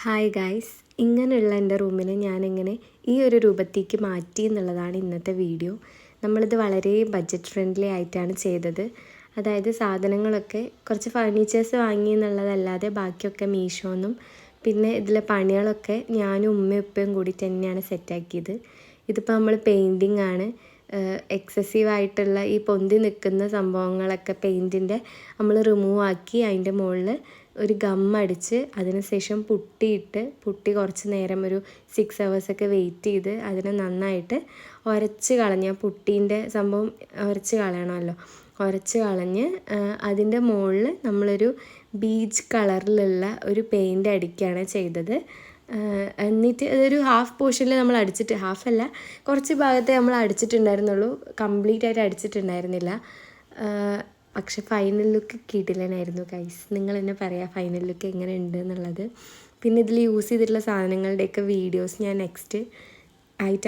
Hi guys, ഇങ്ങനെയുള്ള എൻ്റെ റൂമിനെ ഞാനെങ്ങനെ ഈ ഒരു രൂപത്തേക്ക് മാറ്റി എന്നുള്ളതാണ് ഇന്നത്തെ വീഡിയോ. നമ്മളിത് വളരെ ബഡ്ജറ്റ് ഫ്രണ്ട്ലി ആയിട്ടാണ് ചെയ്തത്. അതായത് സാധനങ്ങളൊക്കെ കുറച്ച് ഫർണിച്ചേഴ്സ് വാങ്ങി എന്നുള്ളതല്ലാതെ ബാക്കിയൊക്കെ മീഷോന്നും, പിന്നെ ഇതിലെ പണികളൊക്കെ ഞാനും ഉമ്മയും ഉപ്പയും കൂടി തന്നെയാണ് സെറ്റാക്കിയത്. ഇതിപ്പോൾ നമ്മൾ പെയിൻറ്റിങ് ആണ്. എക്സസീവായിട്ടുള്ള ഈ പൊന്തി നിൽക്കുന്ന സംഭവങ്ങളൊക്കെ പെയിൻറ്റിൻ്റെ നമ്മൾ റിമൂവ് ആക്കി അതിൻ്റെ മുകളിൽ ഒരു ഗമ്മടിച്ച് അതിനുശേഷം പുട്ടി കുറച്ച് നേരം ഒരു 6 hours വെയിറ്റ് ചെയ്ത് അതിനെ നന്നായിട്ട് ഉരച്ച് കളഞ്ഞ് പുട്ടീൻ്റെ സംഭവം ഉരച്ച് കളയണമല്ലോ. ഉരച്ച് കളഞ്ഞ് അതിൻ്റെ മുകളിൽ നമ്മളൊരു ബീച്ച് കളറിലുള്ള ഒരു പെയിൻ്റ് അടിക്കുകയാണ് ചെയ്തത്. എന്നിട്ട് അതൊരു ഹാഫ് പോർഷനിൽ നമ്മൾ അടിച്ചിട്ട്, ഹാഫല്ല കുറച്ച് ഭാഗത്തെ നമ്മൾ അടിച്ചിട്ടുണ്ടായിരുന്നുള്ളൂ, കംപ്ലീറ്റ് ആയിട്ട് അടിച്ചിട്ടുണ്ടായിരുന്നില്ല. പക്ഷെ ഫൈനൽ ലുക്ക് കിടിലനായിരുന്നു ഗൈസ്. നിങ്ങൾ തന്നെ പറയാം ഫൈനൽ ലുക്ക് എങ്ങനെ ഉണ്ട് എന്നുള്ളത്. പിന്നെ ഇതിൽ യൂസ് ചെയ്തിട്ടുള്ള സാധനങ്ങളുടെയൊക്കെ വീഡിയോസ് ഞാൻ നെക്സ്റ്റ് ആയിട്ട്